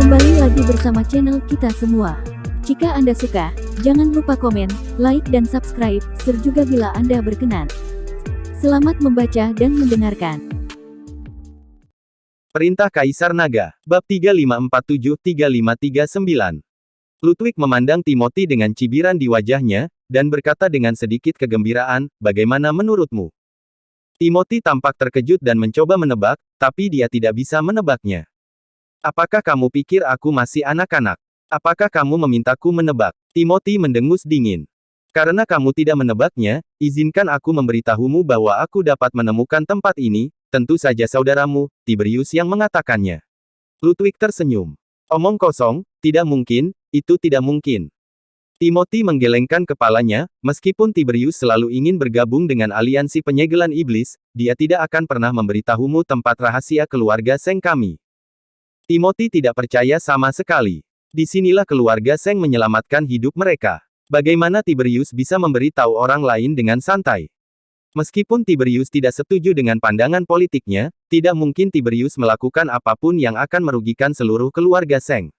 Kembali lagi bersama channel kita semua. Jika Anda suka, jangan lupa komen, like dan subscribe, share juga bila Anda berkenan. Selamat membaca dan mendengarkan. Perintah Kaisar Naga, Bab 3547-3539. Ludwig memandang Timothy dengan cibiran di wajahnya, dan berkata dengan sedikit kegembiraan, "Bagaimana menurutmu?" Timothy tampak terkejut dan mencoba menebak, tapi dia tidak bisa menebaknya. "Apakah kamu pikir aku masih anak-anak? Apakah kamu memintaku menebak?" Timothy mendengus dingin. "Karena kamu tidak menebaknya, izinkan aku memberitahumu bahwa aku dapat menemukan tempat ini, tentu saja saudaramu, Tiberius yang mengatakannya." Ludwig tersenyum. "Omong kosong, tidak mungkin, itu tidak mungkin." Timothy menggelengkan kepalanya, meskipun Tiberius selalu ingin bergabung dengan aliansi penyegelan iblis, dia tidak akan pernah memberitahumu tempat rahasia keluarga Seng kami. Timothy tidak percaya sama sekali. Disinilah keluarga Seng menyelamatkan hidup mereka. Bagaimana Tiberius bisa memberitahu orang lain dengan santai? Meskipun Tiberius tidak setuju dengan pandangan politiknya, tidak mungkin Tiberius melakukan apapun yang akan merugikan seluruh keluarga Seng.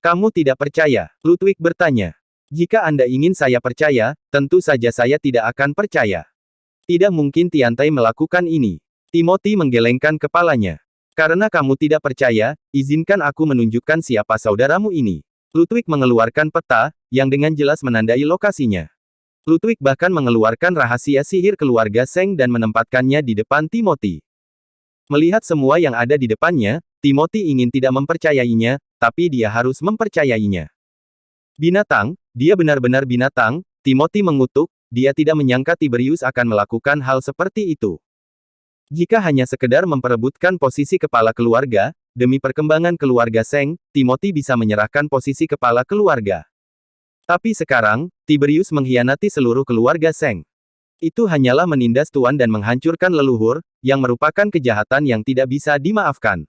"Kamu tidak percaya?" Ludwig bertanya. "Jika Anda ingin saya percaya, tentu saja saya tidak akan percaya. Tidak mungkin Tiantai melakukan ini." Timothy menggelengkan kepalanya. "Karena kamu tidak percaya, izinkan aku menunjukkan siapa saudaramu ini." Ludwig mengeluarkan peta, yang dengan jelas menandai lokasinya. Ludwig bahkan mengeluarkan rahasia sihir keluarga Seng dan menempatkannya di depan Timothy. Melihat semua yang ada di depannya, Timothy ingin tidak mempercayainya, tapi dia harus mempercayainya. "Binatang, dia benar-benar binatang," Timothy mengutuk, dia tidak menyangka Tiberius akan melakukan hal seperti itu. Jika hanya sekedar memperebutkan posisi kepala keluarga, demi perkembangan keluarga Seng, Timothy bisa menyerahkan posisi kepala keluarga. Tapi sekarang, Tiberius mengkhianati seluruh keluarga Seng. Itu hanyalah menindas tuan dan menghancurkan leluhur, yang merupakan kejahatan yang tidak bisa dimaafkan.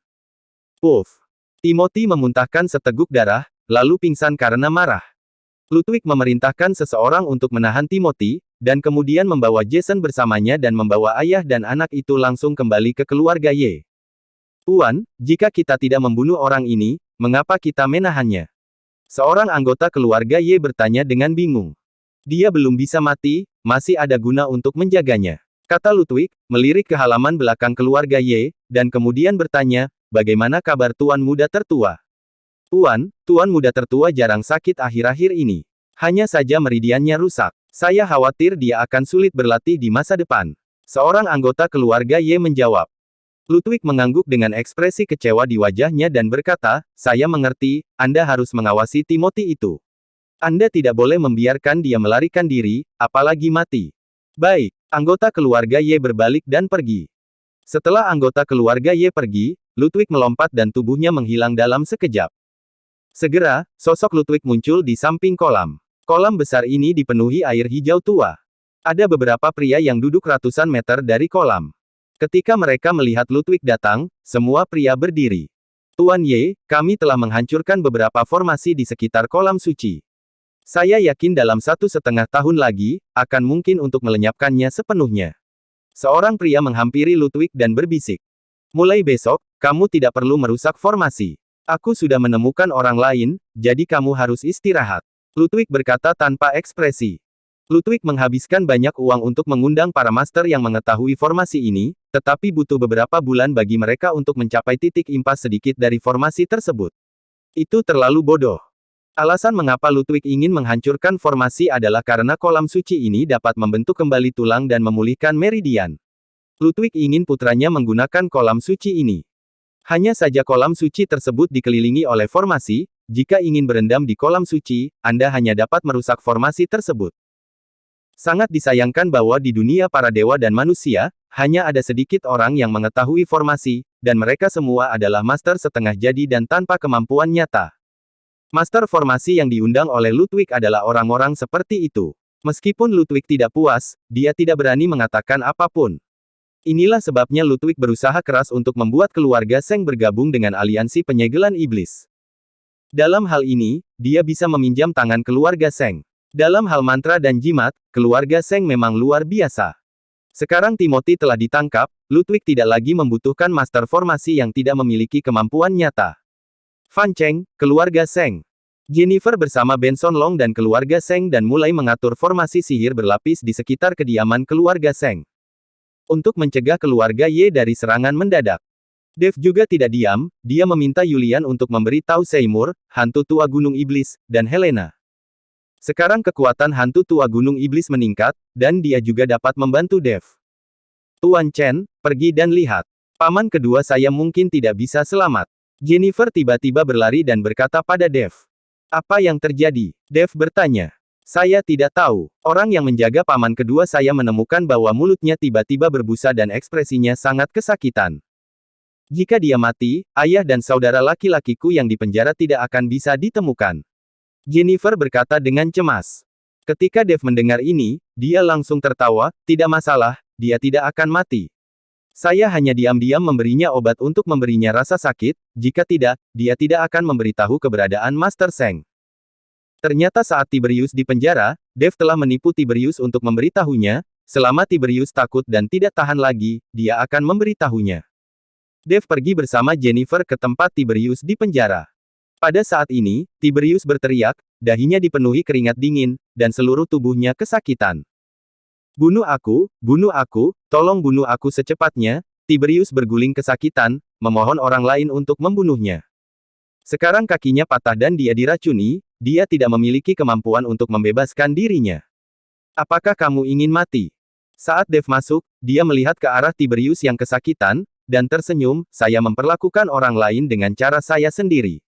Puff. Timothy memuntahkan seteguk darah, lalu pingsan karena marah. Ludwig memerintahkan seseorang untuk menahan Timothy, dan kemudian membawa Jason bersamanya dan membawa ayah dan anak itu langsung kembali ke keluarga Ye. "Tuan, jika kita tidak membunuh orang ini, mengapa kita menahannya?" Seorang anggota keluarga Ye bertanya dengan bingung. "Dia belum bisa mati, masih ada guna untuk menjaganya," kata Ludwig, melirik ke halaman belakang keluarga Ye, dan kemudian bertanya, "Bagaimana kabar Tuan Muda Tertua?" Tuan Muda Tertua jarang sakit akhir-akhir ini. Hanya saja meridiannya rusak. Saya khawatir dia akan sulit berlatih di masa depan." Seorang anggota keluarga Ye menjawab. Ludwig mengangguk dengan ekspresi kecewa di wajahnya dan berkata, "Saya mengerti, Anda harus mengawasi Timothy itu. Anda tidak boleh membiarkan dia melarikan diri, apalagi mati." "Baik." Anggota keluarga Ye berbalik dan pergi. Setelah anggota keluarga Ye pergi, Ludwig melompat dan tubuhnya menghilang dalam sekejap. Segera, sosok Ludwig muncul di samping kolam. Kolam besar ini dipenuhi air hijau tua. Ada beberapa pria yang duduk ratusan meter dari kolam. Ketika mereka melihat Ludwig datang, semua pria berdiri. "Tuan Ye, kami telah menghancurkan beberapa formasi di sekitar kolam suci. Saya yakin dalam 1,5 tahun lagi, akan mungkin untuk melenyapkannya sepenuhnya." Seorang pria menghampiri Ludwig dan berbisik. "Mulai besok, kamu tidak perlu merusak formasi. Aku sudah menemukan orang lain, jadi kamu harus istirahat." Ludwig berkata tanpa ekspresi. Ludwig menghabiskan banyak uang untuk mengundang para master yang mengetahui formasi ini, tetapi butuh beberapa bulan bagi mereka untuk mencapai titik impas sedikit dari formasi tersebut. Itu terlalu bodoh. Alasan mengapa Ludwig ingin menghancurkan formasi adalah karena kolam suci ini dapat membentuk kembali tulang dan memulihkan meridian. Ludwig ingin putranya menggunakan kolam suci ini. Hanya saja kolam suci tersebut dikelilingi oleh formasi, jika ingin berendam di kolam suci, Anda hanya dapat merusak formasi tersebut. Sangat disayangkan bahwa di dunia para dewa dan manusia, hanya ada sedikit orang yang mengetahui formasi, dan mereka semua adalah master setengah jadi dan tanpa kemampuan nyata. Master formasi yang diundang oleh Ludwig adalah orang-orang seperti itu. Meskipun Ludwig tidak puas, dia tidak berani mengatakan apapun. Inilah sebabnya Ludwig berusaha keras untuk membuat keluarga Seng bergabung dengan aliansi penyegelan iblis. Dalam hal ini, dia bisa meminjam tangan keluarga Seng. Dalam hal mantra dan jimat, keluarga Seng memang luar biasa. Sekarang Timothy telah ditangkap, Ludwig tidak lagi membutuhkan master formasi yang tidak memiliki kemampuan nyata. Fan Cheng, keluarga Seng. Jennifer bersama Benson Long dan keluarga Seng dan mulai mengatur formasi sihir berlapis di sekitar kediaman keluarga Seng. Untuk mencegah keluarga Ye dari serangan mendadak. Dave juga tidak diam, dia meminta Yulian untuk memberi tahu Seymour, hantu tua Gunung Iblis, dan Helena. Sekarang kekuatan hantu tua Gunung Iblis meningkat, dan dia juga dapat membantu Dave. Tuan Chen, pergi dan lihat. Paman kedua saya mungkin tidak bisa selamat. Jennifer tiba-tiba berlari dan berkata pada Dave. Apa yang terjadi? Dave bertanya. Saya tidak tahu. Orang yang menjaga paman kedua saya menemukan bahwa mulutnya tiba-tiba berbusa dan ekspresinya sangat kesakitan. Jika dia mati, ayah dan saudara laki-lakiku yang dipenjara tidak akan bisa ditemukan. Jennifer berkata dengan cemas. Ketika Dave mendengar ini, dia langsung tertawa, tidak masalah, dia tidak akan mati. Saya hanya diam-diam memberinya obat untuk memberinya rasa sakit, jika tidak, dia tidak akan memberitahu keberadaan Master Seng. Ternyata saat Tiberius di penjara, Dave telah menipu Tiberius untuk memberitahunya, selama Tiberius takut dan tidak tahan lagi, dia akan memberitahunya. Dave pergi bersama Jennifer ke tempat Tiberius di penjara. Pada saat ini, Tiberius berteriak, dahinya dipenuhi keringat dingin, dan seluruh tubuhnya kesakitan. Bunuh aku, tolong bunuh aku secepatnya. Tiberius berguling kesakitan, memohon orang lain untuk membunuhnya. Sekarang kakinya patah dan dia diracuni, dia tidak memiliki kemampuan untuk membebaskan dirinya. Apakah kamu ingin mati? Saat Dave masuk, dia melihat ke arah Tiberius yang kesakitan, dan tersenyum, saya memperlakukan orang lain dengan cara saya sendiri.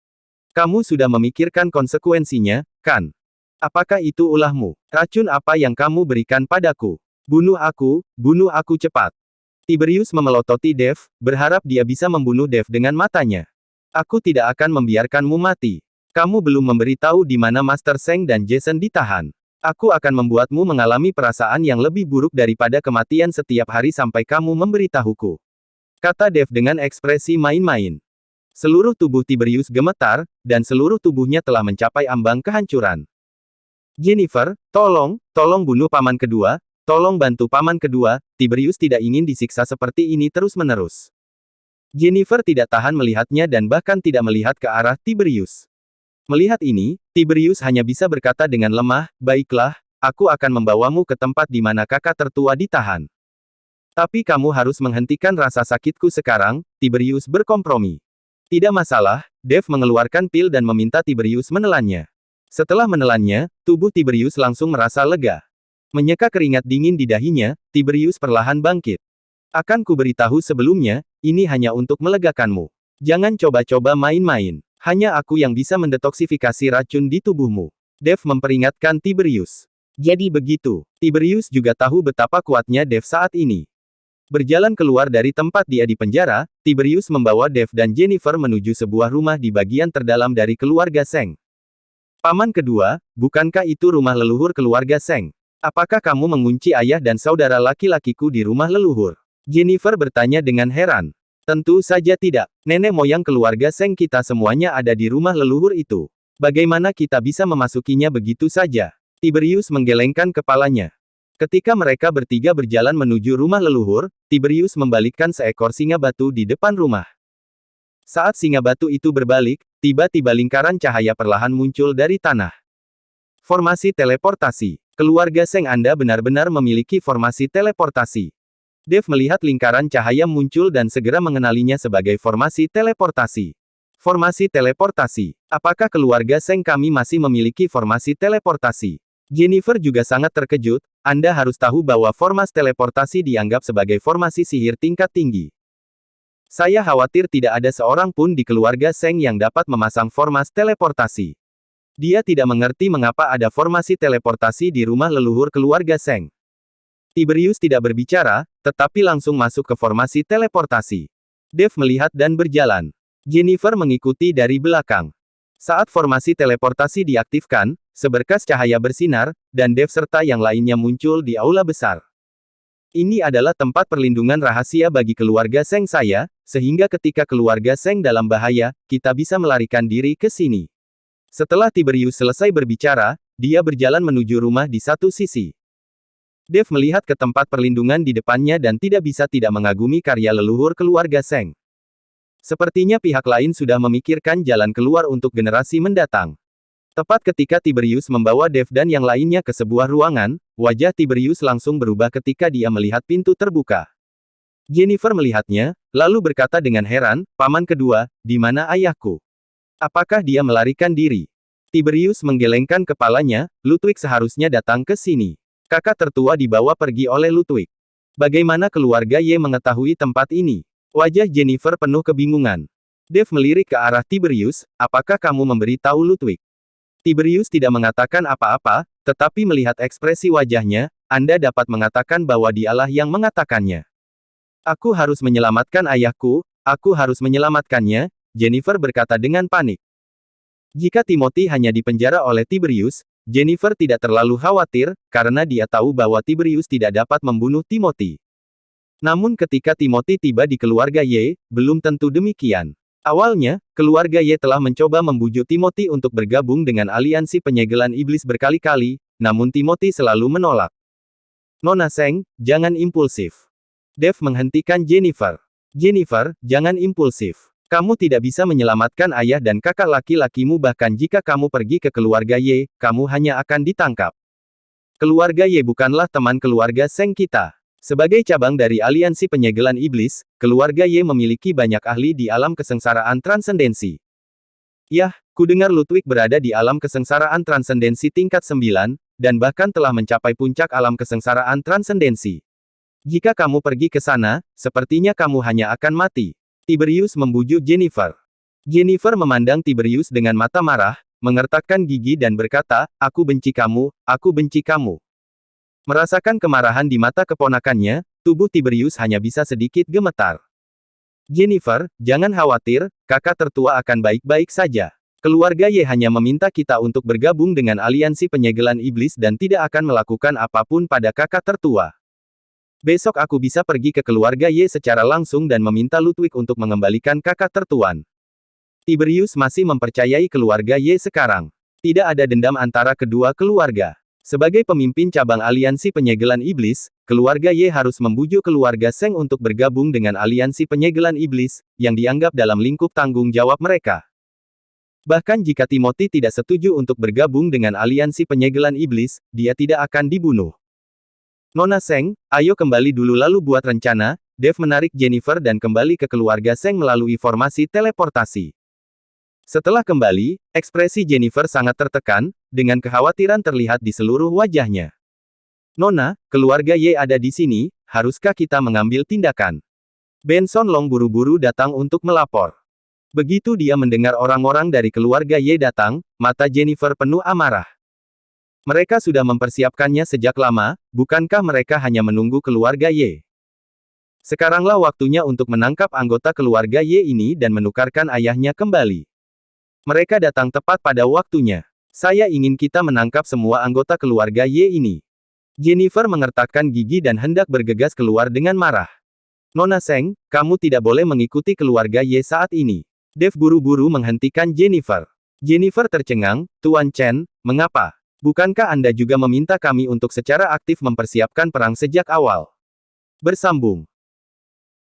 Kamu sudah memikirkan konsekuensinya, kan? Apakah itu ulahmu? Racun apa yang kamu berikan padaku? Bunuh aku cepat. Tiberius memelototi Dave, berharap dia bisa membunuh Dave dengan matanya. Aku tidak akan membiarkanmu mati. Kamu belum memberitahu di mana Master Seng dan Jason ditahan. Aku akan membuatmu mengalami perasaan yang lebih buruk daripada kematian setiap hari sampai kamu memberitahuku. Kata Dave dengan ekspresi main-main. Seluruh tubuh Tiberius gemetar, dan seluruh tubuhnya telah mencapai ambang kehancuran. Jennifer, tolong bunuh paman kedua, tolong bantu paman kedua, Tiberius tidak ingin disiksa seperti ini terus-menerus. Jennifer tidak tahan melihatnya dan bahkan tidak melihat ke arah Tiberius. Melihat ini, Tiberius hanya bisa berkata dengan lemah, baiklah, aku akan membawamu ke tempat di mana kakak tertua ditahan. Tapi kamu harus menghentikan rasa sakitku sekarang, Tiberius berkompromi. Tidak masalah, Dave mengeluarkan pil dan meminta Tiberius menelannya. Setelah menelannya, tubuh Tiberius langsung merasa lega. Menyeka keringat dingin di dahinya, Tiberius perlahan bangkit. Akan kuberitahu sebelumnya, ini hanya untuk melegakanmu. Jangan coba-coba main-main. Hanya aku yang bisa mendetoksifikasi racun di tubuhmu. Dave memperingatkan Tiberius. Jadi begitu. Tiberius juga tahu betapa kuatnya Dave saat ini. Berjalan keluar dari tempat dia di penjara, Tiberius membawa Dave dan Jennifer menuju sebuah rumah di bagian terdalam dari keluarga Seng. Paman kedua, bukankah itu rumah leluhur keluarga Seng? Apakah kamu mengunci ayah dan saudara laki-lakiku di rumah leluhur? Jennifer bertanya dengan heran. Tentu saja tidak. Nenek moyang keluarga Seng kita semuanya ada di rumah leluhur itu. Bagaimana kita bisa memasukinya begitu saja? Tiberius menggelengkan kepalanya. Ketika mereka bertiga berjalan menuju rumah leluhur, Tiberius membalikkan seekor singa batu di depan rumah. Saat singa batu itu berbalik, tiba-tiba lingkaran cahaya perlahan muncul dari tanah. Formasi teleportasi. Keluarga Seng Anda benar-benar memiliki formasi teleportasi. Dave melihat lingkaran cahaya muncul dan segera mengenalinya sebagai formasi teleportasi. Formasi teleportasi. Apakah keluarga Seng kami masih memiliki formasi teleportasi? Jennifer juga sangat terkejut, Anda harus tahu bahwa formasi teleportasi dianggap sebagai formasi sihir tingkat tinggi. Saya khawatir tidak ada seorang pun di keluarga Seng yang dapat memasang formasi teleportasi. Dia tidak mengerti mengapa ada formasi teleportasi di rumah leluhur keluarga Seng. Tiberius tidak berbicara, tetapi langsung masuk ke formasi teleportasi. Dave melihat dan berjalan. Jennifer mengikuti dari belakang. Saat formasi teleportasi diaktifkan, seberkas cahaya bersinar, dan Dave serta yang lainnya muncul di aula besar. Ini adalah tempat perlindungan rahasia bagi keluarga Seng saya, sehingga ketika keluarga Seng dalam bahaya, kita bisa melarikan diri ke sini. Setelah Tiberius selesai berbicara, dia berjalan menuju rumah di satu sisi. Dave melihat ke tempat perlindungan di depannya dan tidak bisa tidak mengagumi karya leluhur keluarga Seng. Sepertinya pihak lain sudah memikirkan jalan keluar untuk generasi mendatang. Tepat ketika Tiberius membawa Dave dan yang lainnya ke sebuah ruangan, wajah Tiberius langsung berubah ketika dia melihat pintu terbuka. Jennifer melihatnya, lalu berkata dengan heran, "Paman kedua, di mana ayahku? Apakah dia melarikan diri?" Tiberius menggelengkan kepalanya, "Ludwig seharusnya datang ke sini. Kakak tertua dibawa pergi oleh Ludwig. Bagaimana keluarga Ye mengetahui tempat ini?" Wajah Jennifer penuh kebingungan. Dave melirik ke arah Tiberius, "Apakah kamu memberitahu Ludwig?" Tiberius tidak mengatakan apa-apa, tetapi melihat ekspresi wajahnya, Anda dapat mengatakan bahwa dialah yang mengatakannya. "Aku harus menyelamatkan ayahku, aku harus menyelamatkannya," Jennifer berkata dengan panik. Jika Timothy hanya dipenjara oleh Tiberius, Jennifer tidak terlalu khawatir, karena dia tahu bahwa Tiberius tidak dapat membunuh Timothy. Namun ketika Timothy tiba di keluarga Ye, belum tentu demikian. Awalnya, keluarga Ye telah mencoba membujuk Timothy untuk bergabung dengan aliansi penyegelan iblis berkali-kali, namun Timothy selalu menolak. "Nona Seng, jangan impulsif." Dave menghentikan Jennifer. "Jennifer, jangan impulsif. Kamu tidak bisa menyelamatkan ayah dan kakak laki-lakimu bahkan jika kamu pergi ke keluarga Ye, kamu hanya akan ditangkap. Keluarga Ye bukanlah teman keluarga Seng kita. Sebagai cabang dari aliansi penyegelan iblis, keluarga Ye memiliki banyak ahli di alam kesengsaraan transendensi. Yah, kudengar Ludwig berada di alam kesengsaraan transendensi tingkat 9, dan bahkan telah mencapai puncak alam kesengsaraan transendensi. Jika kamu pergi ke sana, sepertinya kamu hanya akan mati." Tiberius membujuk Jennifer. Jennifer memandang Tiberius dengan mata marah, mengertakkan gigi dan berkata, "Aku benci kamu, aku benci kamu." Merasakan kemarahan di mata keponakannya, tubuh Tiberius hanya bisa sedikit gemetar. "Jennifer, jangan khawatir, kakak tertua akan baik-baik saja. Keluarga Ye hanya meminta kita untuk bergabung dengan aliansi penyegelan iblis dan tidak akan melakukan apapun pada kakak tertua. Besok aku bisa pergi ke keluarga Ye secara langsung dan meminta Ludwig untuk mengembalikan kakak tertuan." Tiberius masih mempercayai keluarga Ye sekarang. Tidak ada dendam antara kedua keluarga. Sebagai pemimpin cabang aliansi penyegelan iblis, keluarga Ye harus membujuk keluarga Seng untuk bergabung dengan aliansi penyegelan iblis, yang dianggap dalam lingkup tanggung jawab mereka. Bahkan jika Timothy tidak setuju untuk bergabung dengan aliansi penyegelan iblis, dia tidak akan dibunuh. "Nona Seng, ayo kembali dulu lalu buat rencana." Dave menarik Jennifer dan kembali ke keluarga Seng melalui formasi teleportasi. Setelah kembali, ekspresi Jennifer sangat tertekan, dengan kekhawatiran terlihat di seluruh wajahnya. "Nona, keluarga Ye ada di sini, haruskah kita mengambil tindakan?" Benson Long buru-buru datang untuk melapor. Begitu dia mendengar orang-orang dari keluarga Ye datang, mata Jennifer penuh amarah. Mereka sudah mempersiapkannya sejak lama, bukankah mereka hanya menunggu keluarga Ye? Sekaranglah waktunya untuk menangkap anggota keluarga Ye ini dan menukarkan ayahnya kembali. Mereka datang tepat pada waktunya. Saya ingin kita menangkap semua anggota keluarga Ye ini. Jennifer mengertakkan gigi dan hendak bergegas keluar dengan marah. "Nona Seng, kamu tidak boleh mengikuti keluarga Ye saat ini." Dave buru-buru menghentikan Jennifer. Jennifer tercengang, "Tuan Chen, mengapa? Bukankah Anda juga meminta kami untuk secara aktif mempersiapkan perang sejak awal?" Bersambung.